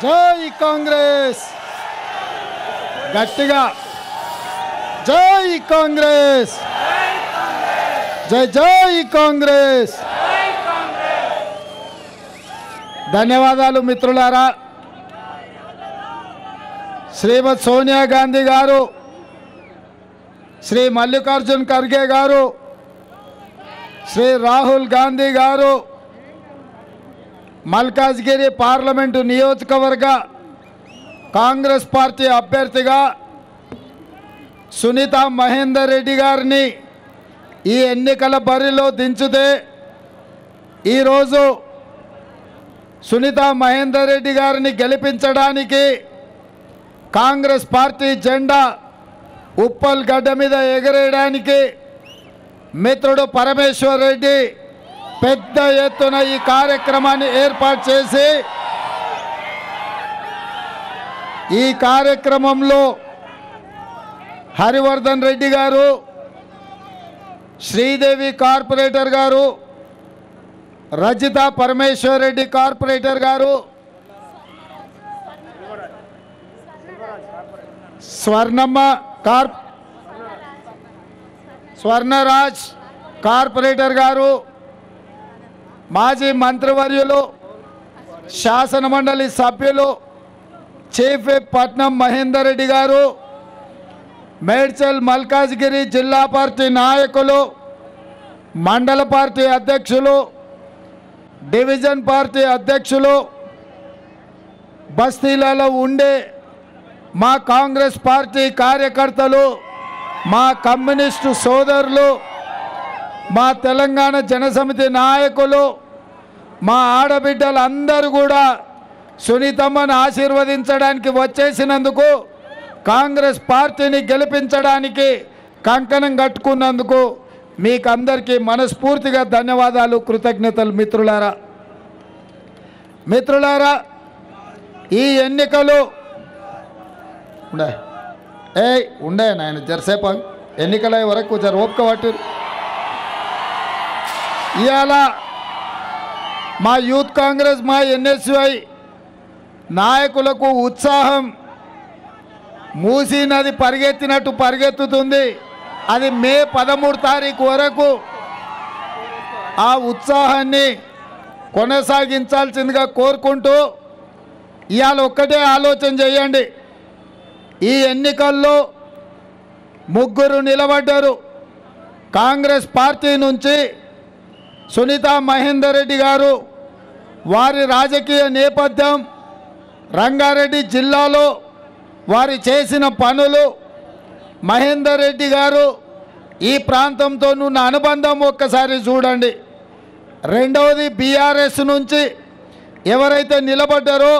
జై కాంగ్రెస్ గట్టిగా జై కాంగ్రెస్ జై జై కాంగ్రెస్ ధన్యవాదాలు మిత్రులారా శ్రీమతి సోనియా గాంధీ గారు శ్రీ మల్లికార్జున్ ఖర్గే గారు శ్రీ రాహుల్ గాంధీ గారు మల్కాజ్గిరి పార్లమెంటు నియోజకవర్గ కాంగ్రెస్ పార్టీ అభ్యర్థిగా సునీత మహేందర్ రెడ్డి గారిని ఈ ఎన్నికల బరిలో దించితే ఈరోజు సునీత మహేందర్ రెడ్డి గారిని గెలిపించడానికి కాంగ్రెస్ పార్టీ జెండా ఉప్పల్ గడ్డ మీద ఎగరేయడానికి మిత్రుడు పరమేశ్వర్ రెడ్డి పెద్ద ఎత్తున ఈ కార్యక్రమాన్ని ఏర్పాటు చేసి ఈ కార్యక్రమంలో హరివర్ధన్ రెడ్డి గారు శ్రీదేవి కార్పొరేటర్ గారు రజిత పరమేశ్వర్ రెడ్డి కార్పొరేటర్ గారు స్వర్ణరాజ్ కార్పొరేటర్ గారు మాజీ మంత్రివర్యులు శాసనమండలి సభ్యులు చీఫ్ విప్ పట్నం మహేందర్ రెడ్డి గారు మేడ్చల్ మల్కాజ్గిరి జిల్లా పార్టీ నాయకులు మండల పార్టీ అధ్యక్షులు డివిజన్ పార్టీ అధ్యక్షులు బస్తీలలో ఉండే మా కాంగ్రెస్ పార్టీ కార్యకర్తలు మా కమ్యూనిస్టు సోదరులు మా తెలంగాణ జనసమితి నాయకులు మా ఆడబిడ్డలందరూ కూడా సునీతమ్మను ఆశీర్వదించడానికి వచ్చేసినందుకు కాంగ్రెస్ పార్టీని గెలిపించడానికి కంకణం కట్టుకున్నందుకు మీకు అందరికీ మనస్ఫూర్తిగా ధన్యవాదాలు కృతజ్ఞతలు మిత్రులారా ఈ ఎన్నికలు ఉండే నాయన జరసేపు ఎన్నికల వరకు జర ఓపిక పట్టారు ఇవాళ మా యూత్ కాంగ్రెస్ మా ఎన్ఎస్యుఐ నాయకులకు ఉత్సాహం మూసీ నది పరిగెత్తినట్టు పరిగెత్తుతుంది అది మే 13 తారీఖు వరకు ఆ ఉత్సాహాన్ని కొనసాగించాల్సిందిగా కోరుకుంటూ ఇవాళ ఒక్కటే ఆలోచన చేయండి ఈ ఎన్నికల్లో ముగ్గురు నిలబడ్డారు కాంగ్రెస్ పార్టీ నుంచి సునీత మహేందర్ రెడ్డి గారు వారి రాజకీయ నేపథ్యం రంగారెడ్డి జిల్లాలో వారి చేసిన పనులు మహేందర్ రెడ్డి గారు ఈ ప్రాంతంతో ఉన్న అనుబంధం ఒక్కసారి చూడండి రెండవది బీఆర్ఎస్ నుంచి ఎవరైతే నిలబడ్డారో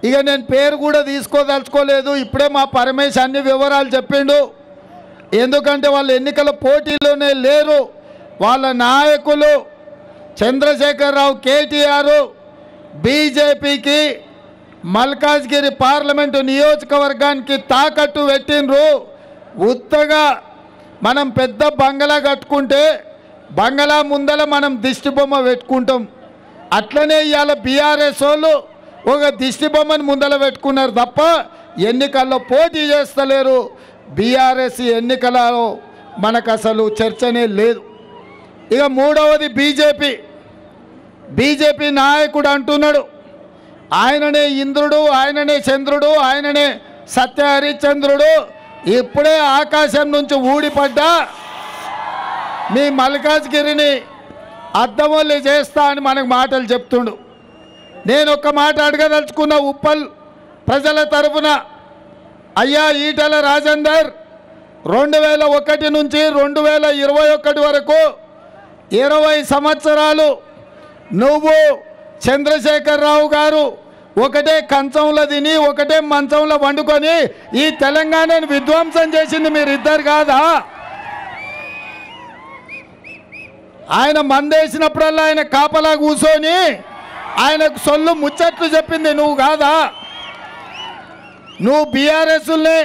ఇక నేను పేరు కూడా తీసుకోదలుచుకోలేదు ఇప్పుడే మా పరమేశ్ అన్ని వివరాలు చెప్పిండు ఎందుకంటే వాళ్ళు ఎన్నికల పోటీలోనే లేరు వాళ్ళ నాయకులు చంద్రశేఖరరావు కేటీఆర్ బీజేపీకి మల్కాజ్గిరి పార్లమెంటు నియోజకవర్గానికి తాకట్టు పెట్టినరు ఉత్తగా మనం పెద్ద బంగళా కట్టుకుంటే బంగళా ముందల మనం దిష్టిబొమ్మ పెట్టుకుంటాం అట్లనే ఇవాళ బీఆర్ఎస్ వాళ్ళు ఒక దిష్టిబొమ్మని ముందల పెట్టుకున్నారు తప్ప ఎన్నికల్లో పోటీ చేస్తలేరు బీఆర్ఎస్ ఎన్నికలలో మనకు అసలు చర్చనే లేదు ఇక మూడవది బీజేపీ నాయకుడు అంటున్నాడు ఆయననే ఇంద్రుడు ఆయననే చంద్రుడు ఆయననే సత్య హరిశ్చంద్రుడు ఇప్పుడే ఆకాశం నుంచి ఊడిపడ్డా మీ మల్కాజ్గిరిని అద్దమొల్లి చేస్తా అని మనకు మాటలు చెప్తుండు నేను ఒక్క మాట అడగదలుచుకున్న ఉప్పల్ ప్రజల తరఫున అయ్యా ఈటెల రాజేందర్ 2001 నుంచి 2021 వరకు 20 సంవత్సరాలు నువ్వు చంద్రశేఖరరావు గారు ఒకటే కంచంలో తిని ఒకటే మంచంలో వండుకొని ఈ తెలంగాణను విధ్వంసం చేసింది మీరిద్దరు కాదా ఆయన మందేసినప్పుడల్లా ఆయన కాపలా కూర్చొని ఆయనకు సొల్లు ముచ్చట్లు చెప్పింది నువ్వు కాదా నువ్వు బీఆర్ఎస్లే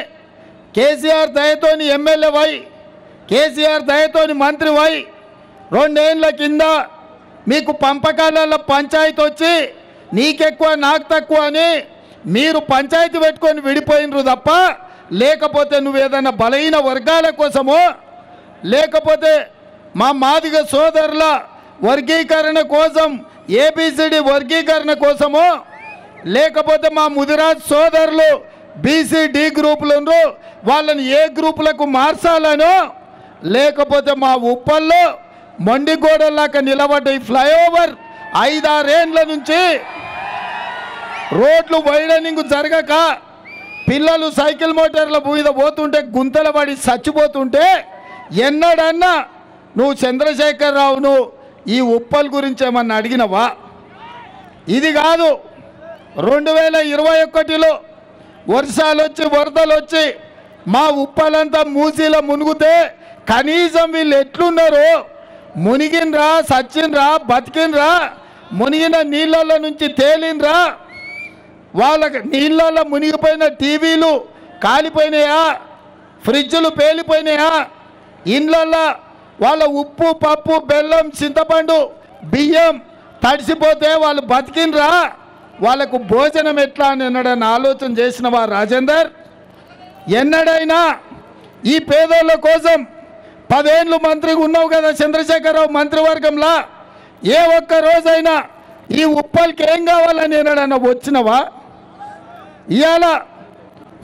కేసీఆర్ దయతోని ఎమ్మెల్యే వై కేసీఆర్ దయతోని మంత్రి వై 2 ఏళ్ల కింద మీకు పంపకాలలో పంచాయతీ వచ్చి నీకెక్కువ నాకు తక్కువ అని మీరు పంచాయతీ పెట్టుకొని విడిపోయినరు తప్ప, లేకపోతే నువ్వేదన్నా బలహీన వర్గాల కోసమో, లేకపోతే మా మాదిగ సోదరుల వర్గీకరణ కోసం, ఏబిసిడి వర్గీకరణ కోసమో, లేకపోతే మా ముదిరాజ్ సోదరులు బీసీ డి గ్రూపులను వాళ్ళని ఏ గ్రూపులకు మార్చాలనో, లేకపోతే మా ఉప్పల్లో మొండిగోడలాగా నిలబడ్డ ఈ ఫ్లైఓవర్ 5-6 ఏళ్ల నుంచి రోడ్లు వైడనింగ్ జరగక పిల్లలు సైకిల్ మోటార్ల మీద పోతుంటే గుంతల పడి చచ్చిపోతుంటే ఎన్నడన్నా నువ్వు చంద్రశేఖరరావును ఈ ఉప్పల్ గురించి ఏమన్నా అడిగినవా? ఇది కాదు, 2021లో వర్షాలు వచ్చి వరదలు వచ్చి మా ఉప్పలంతా మూసీలో మునుగుతే కనీసం వీళ్ళు ఎట్లున్నారో, మునిగినరా, సచ్చినరా, బతికినరా, మునిగిన నీళ్ళల్లో నుంచి తేలినరా, వాళ్ళకి నీళ్ళల్లో మునిగిపోయిన టీవీలు కాలిపోయినాయా, ఫ్రిడ్జ్లు పేలిపోయినాయా, ఇండ్లల్లో వాళ్ళ ఉప్పు పప్పు బెల్లం చింతపండు బియ్యం తడిసిపోతే వాళ్ళు బతికినరా, వాళ్ళకు భోజనం ఎట్లా అని ఎన్నడైనా ఆలోచన చేసినవా రాజేందర్? ఎన్నడైనా ఈ పేదోళ్ళ కోసం 10 ఏళ్ళు మంత్రిగా ఉన్నావు కదా చంద్రశేఖరరావు మంత్రివర్గంలో, ఏ ఒక్క రోజైనా ఈ ఉప్పల్కి ఏం కావాలని ఎన్నడైనా వచ్చినవా? ఇవాళ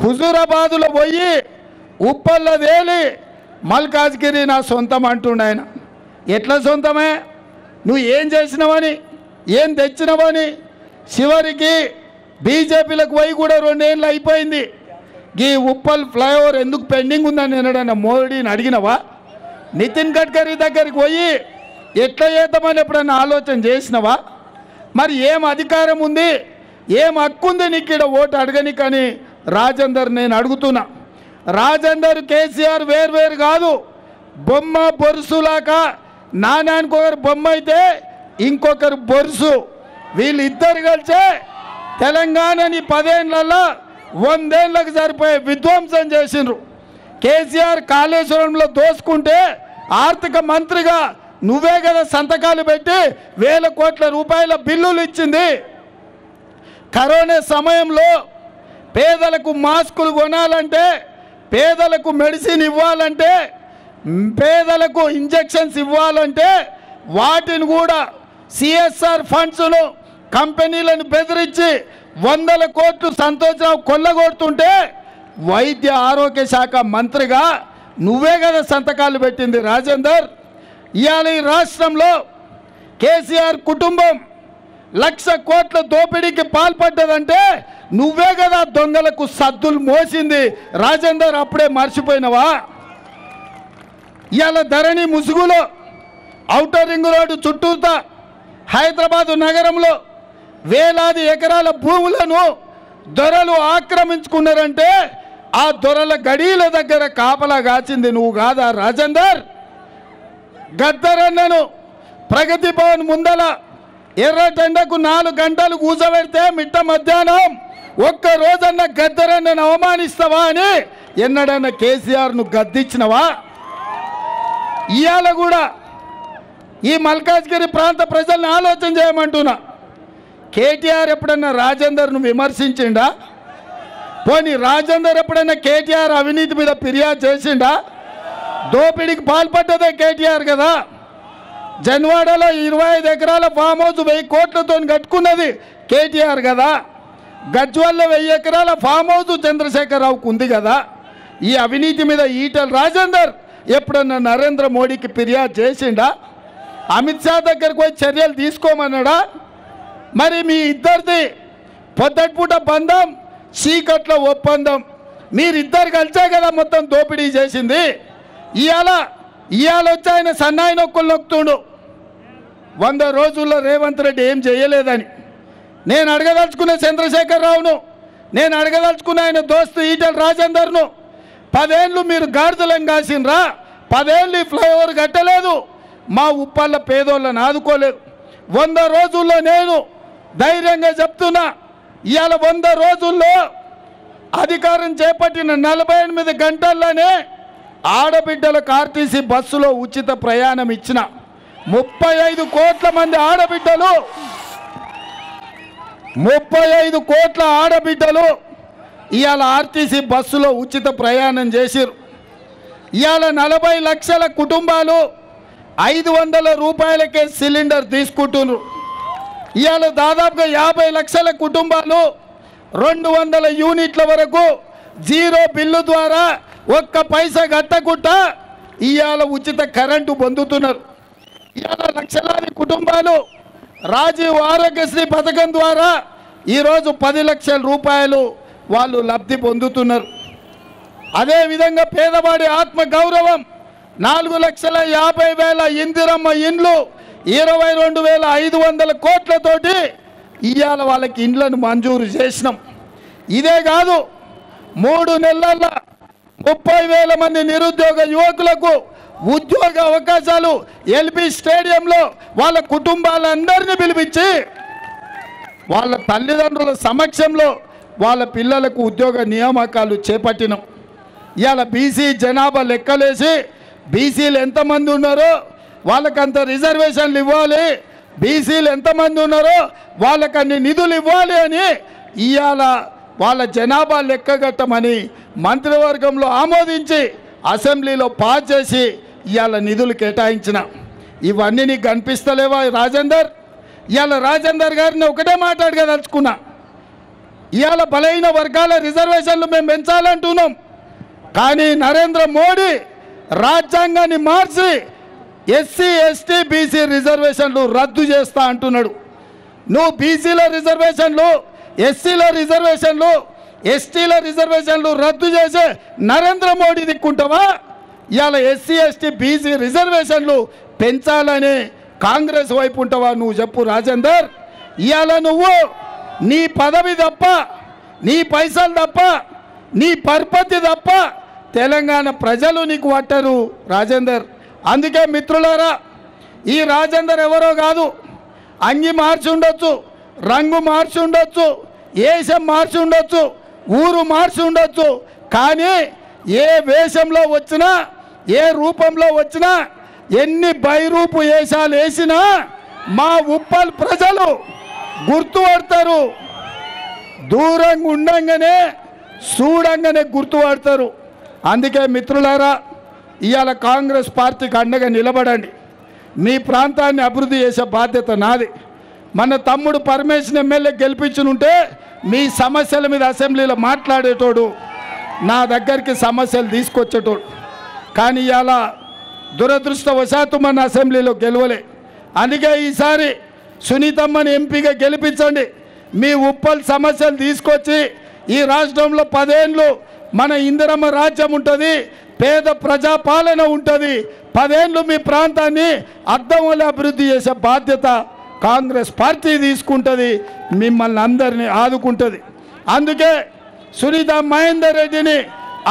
హుజూరాబాదులో పోయి ఉప్పల్లో తేలి మల్కాజ్గిరి నా సొంతం అంటుండే ఆయన. ఎట్లా సొంతమే? నువ్వు ఏం చేసినవని, ఏం తెచ్చినవని? చివరికి బీజేపీలకు పోయి కూడా 2 ఏళ్ళు అయిపోయింది. ఈ ఉప్పల్ ఫ్లైఓవర్ ఎందుకు పెండింగ్ ఉందని ఎన్నడైనా మోడీని అడిగినవా? నితిన్ గడ్కరీ దగ్గరికి పోయి ఎట్లా చేద్దామని ఎప్పుడైనా ఆలోచన చేసినవా? మరి ఏం అధికారం ఉంది, ఏం హక్కు ఉంది నీకు ఇక్కడ ఓటు అడగని? కానీ రాజేందర్ నేను అడుగుతున్నా, రాజేందర్ కేసీఆర్ వేరు కాదు, బొమ్మ బొరుసులాగా నానానికి ఒకరు బొమ్మ అయితే ఇంకొకరు బొరుసు, వీళ్ళిద్దరు కలిసే తెలంగాణని 10 ఏళ్లలో 100 ఏళ్ళకు సరిపోయే విధ్వంసం చేసిండ్రు. కేసీఆర్ కాళేశ్వరంలో దోసుకుంటే ఆర్థిక మంత్రిగా నువ్వే కదా సంతకాలు పెట్టి 1000 కోట్ల రూపాయల బిల్లులు ఇచ్చింది. కరోనా సమయంలో పేదలకు మాస్కులు కొనాలంటే, పేదలకు మెడిసిన్ ఇవ్వాలంటే, పేదలకు ఇంజెక్షన్స్ ఇవ్వాలంటే వాటిని కూడా సిఎస్ఆర్ ఫండ్స్ను కంపెనీలను బెదిరించి 100 కోట్లు సంతోషరావు కొల్లగొడుతుంటే వైద్య ఆరోగ్య శాఖ మంత్రిగా నువ్వే కదా సంతకాలు పెట్టింది రాజేందర్. ఇవాళ ఈ రాష్ట్రంలో కేసీఆర్ కుటుంబం 1,00,000 కోట్ల దోపిడీకి పాల్పడ్డదంటే నువ్వే కదా దొంగలకు సద్దులు మోసింది రాజేందర్. అప్పుడే మర్చిపోయినవా? ఇవాళ ధరణి ముసుగులో ఔటర్ రింగ్ రోడ్డు చుట్టూతా హైదరాబాదు నగరంలో వేలాది ఎకరాల భూములను దొరలు ఆక్రమించుకున్నారంటే ఆ దొరల గడీల దగ్గర కాపలా కాచింది నువ్వు కాదా రాజేందర్? గద్దరన్నను ప్రగతి భవన్ ముందల ఎర్రటెండకు 4 గంటలు కూర్చోబెడితే మిట్ట మధ్యాహ్నం ఒక్క రోజన్న గద్దరన్నను అవమానిస్తావా అని ఎన్నడన్నా కేసీఆర్ను గద్దించినవా? ఇవాళ కూడా ఈ మల్కాజ్గిరి ప్రాంత ప్రజల్ని ఆలోచన చేయమంటున్నా. కేటీఆర్ ఎప్పుడన్నా రాజేందర్ను విమర్శించిండా? పోనీ రాజేందర్ ఎప్పుడన్నా కేటీఆర్ అవినీతి మీద ఫిర్యాదు చేసిండా? దోపిడీకి పాల్పడ్డదే కేటీఆర్ కదా. జన్వాడలో 25 ఎకరాల ఫామ్ హౌస్ 1000 కోట్లతో కట్టుకున్నది కేటీఆర్ కదా. గజ్వాల్లో 1000 ఎకరాల ఫామ్ హౌస్ చంద్రశేఖరరావుకు ఉంది కదా. ఈ అవినీతి మీద ఈటల రాజేందర్ ఎప్పుడన్నా నరేంద్ర మోడీకి ఫిర్యాదు చేసిండా? అమిత్ షా దగ్గరికి పోయి చర్యలు తీసుకోమన్నాడా? మరి మీ ఇద్దరిది పొద్దటిపూట బంధం, చీకట్ల ఒప్పందం, మీరిద్దరు కలిసే కదా మొత్తం దోపిడీ చేసింది. ఇవాళ వచ్చి ఆయన సన్నాయి నొక్కులు నొక్కుతుండు 100 రోజుల్లో రేవంత్ రెడ్డి ఏం చేయలేదని. నేను అడగదలుచుకున్న చంద్రశేఖరరావును, నేను అడగదలుచుకున్న ఆయన దోస్తు ఈటల రాజేందర్ను, 10 ఏళ్ళు మీరు గాడిదలను కాసినరా? 10 ఏళ్ళు ఈ ఫ్లైఓవర్ కట్టలేదు, మా ఉప్పల్ల పేదోళ్ళని ఆదుకోలేదు. 100 రోజుల్లో నేను ధైర్యంగా చెప్తున్నా, ఇవాళ 100 రోజుల్లో అధికారం చేపట్టిన 48 గంటల్లోనే ఆడబిడ్డలకు ఆర్టీసీ బస్సులో ఉచిత ప్రయాణం ఇచ్చిన 35 కోట్ల మంది ఆడబిడ్డలు 35 కోట్ల ఆడబిడ్డలు ఇవాళ ఆర్టీసీ బస్సులో ఉచిత ప్రయాణం చేసిరు. ఇవాళ 40 లక్షల కుటుంబాలు 500 రూపాయలకే సిలిండర్ తీసుకుంటున్నారు. ఇవాళ దాదాపుగా 50 లక్షల కుటుంబాలు 200 యూనిట్ల వరకు జీరో బిల్లు ద్వారా ఒక్క పైసా కట్టకుండా ఇవాళ ఉచిత కరెంటు పొందుతున్నారు. ఇవాళ లక్షలాది కుటుంబాలు రాజీవ్ ఆరోగ్యశ్రీ పథకం ద్వారా ఈరోజు 10 లక్షల రూపాయలు వాళ్ళు లబ్ధి పొందుతున్నారు. అదేవిధంగా పేదవాడి ఆత్మ గౌరవం 4,50,000 ఇందిరమ్మ ఇండ్లు 22,500 కోట్లతోటి ఇవాళ వాళ్ళకి ఇండ్లను మంజూరు చేసినాం. ఇదే కాదు 3 నెలల 30,000 మంది నిరుద్యోగ యువకులకు ఉద్యోగ అవకాశాలు ఎల్బీ స్టేడియంలో వాళ్ళ కుటుంబాలందరినీ పిలిపించి వాళ్ళ తల్లిదండ్రుల సమక్షంలో వాళ్ళ పిల్లలకు ఉద్యోగ నియామకాలు చేపట్టినాం. ఇవాళ బీసీ జనాభా లెక్కలేసి బీసీలు ఎంతమంది ఉన్నారో వాళ్ళకంత రిజర్వేషన్లు ఇవ్వాలి, బీసీలు ఎంతమంది ఉన్నారో వాళ్ళకన్ని నిధులు ఇవ్వాలి అని ఇవాళ వాళ్ళ జనాభా లెక్కగట్టమని మంత్రివర్గంలో ఆమోదించి అసెంబ్లీలో పాస్ చేసి ఇవాళ నిధులు కేటాయించిన. ఇవన్నీ నీకు కనిపిస్తలేవా రాజేందర్? ఇవాళ రాజేందర్ గారిని ఒకటే మాట్లాడగదలుచుకున్నా. ఇవాళ బలహీన వర్గాల రిజర్వేషన్లు మేము పెంచాలంటున్నాం, కానీ నరేంద్ర మోడీ రాజ్యాంగాన్ని మార్చి ఎస్సీ ఎస్టీ బీసీ రిజర్వేషన్లు రద్దు చేస్తా అంటున్నాడు. నువ్వు బీసీల రిజర్వేషన్లు, ఎస్సీల రిజర్వేషన్లు, ఎస్టీల రిజర్వేషన్లు రద్దు చేసే నరేంద్ర మోడీ దిక్కుంటావా? ఇవాళ ఎస్సీ ఎస్టీ బీసీ రిజర్వేషన్లు పెంచాలని కాంగ్రెస్ వైపు ఉంటావా? నువ్వు చెప్పు రాజేందర్. ఇవాళ నువ్వు నీ పదవి తప్ప, నీ పైసలు తప్ప, నీ పరపతి తప్ప తెలంగాణ ప్రజలు నీకు పట్టరు రాజేందర్. అందుకే మిత్రులారా, ఈ రాజేందర్ ఎవరో కాదు. అంగి మార్చి ఉండొచ్చు, రంగు మార్చి ఉండొచ్చు, వేషం మార్చి ఉండొచ్చు, ఊరు మార్చి ఉండొచ్చు, కానీ ఏ వేషంలో వచ్చినా, ఏ రూపంలో వచ్చినా, ఎన్ని బైరూపు వేషాలు వేసినా మా ఉప్పల్ ప్రజలు గుర్తుపడతారు. దూరంగా ఉండంగానే చూడంగానే గుర్తుపడతారు. అందుకే మిత్రులారా, ఇవాళ కాంగ్రెస్ పార్టీకి అండగా నిలబడండి. మీ ప్రాంతాన్ని అభివృద్ధి చేసే బాధ్యత నాది. మన తమ్ముడు పరమేశ్వర్ ఎమ్మెల్యే గెలిపించునుంటే మీ సమస్యల మీద అసెంబ్లీలో మాట్లాడేటోడు, నా దగ్గరికి సమస్యలు తీసుకొచ్చేటోడు. కానీ ఇవాళ దురదృష్టవశాత్తు మన అసెంబ్లీలో గెలవలే. అందుకే ఈసారి సునీతమ్మని ఎంపీగా గెలిపించండి. మీ ఉప్పల్ సమస్యలు తీసుకొచ్చి ఈ రాష్ట్రంలో 10 ఏళ్ళు మన ఇందిరమ్మ రాజ్యం ఉంటుంది, పేద ప్రజాపాలన ఉంటుంది. 10 ఏళ్ళు మీ ప్రాంతాన్ని అద్దం అభివృద్ధి చేసే బాధ్యత కాంగ్రెస్ పార్టీ తీసుకుంటుంది, మిమ్మల్ని అందరినీ ఆదుకుంటుంది. అందుకే సునీత మహేందర్ రెడ్డిని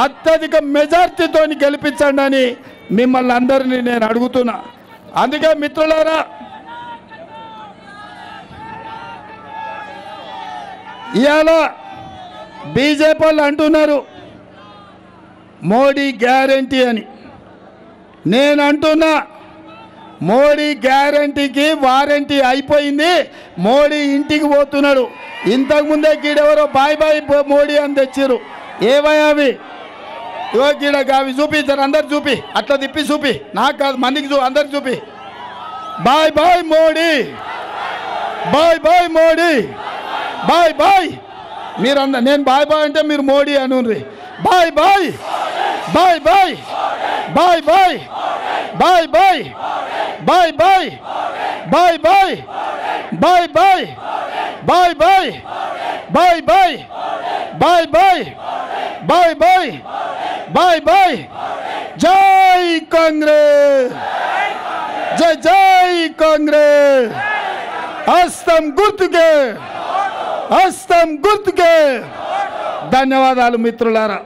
అత్యధిక మెజార్టీతో గెలిపించండి అని మిమ్మల్ని అందరినీ నేను అడుగుతున్నా. అందుకే మిత్రులారా, ఇవాళ బీజేపీ వాళ్ళు అంటున్నారు మోడీ గ్యారంటీ అని. నేను అంటున్నా మోడీ గ్యారంటీకి వారంటీ అయిపోయింది, మోడీ ఇంటికి పోతున్నాడు. ఇంతకుముందే గీడెవరో బాయ్ బాయ్ మోడీ అని తెచ్చారు. ఏవయ్యా అవి? ఇవో గీడ అవి చూపించారు, అందరు చూపి, అట్లా తిప్పి చూపి, నాకు కాదు మందికి అందరు చూపి. Bye bye Modi, bye bye Modi, bye bye. మీరందరు నేను బాయ్ బాయ్ అంటే మీరు మోడీ అనుర్రి. Bye bye, bye bye, bye bye, bye bye, bye bye, bye bye, bye bye, bye bye, bye bye, bye bye, bye bye, bye bye. జై కాంగ్రెస్, జై జై కాంగ్రెస్. హస్తం గుర్తుకే, హస్తం గుర్తుకే. ధన్యవాదాలు మిత్రులారా.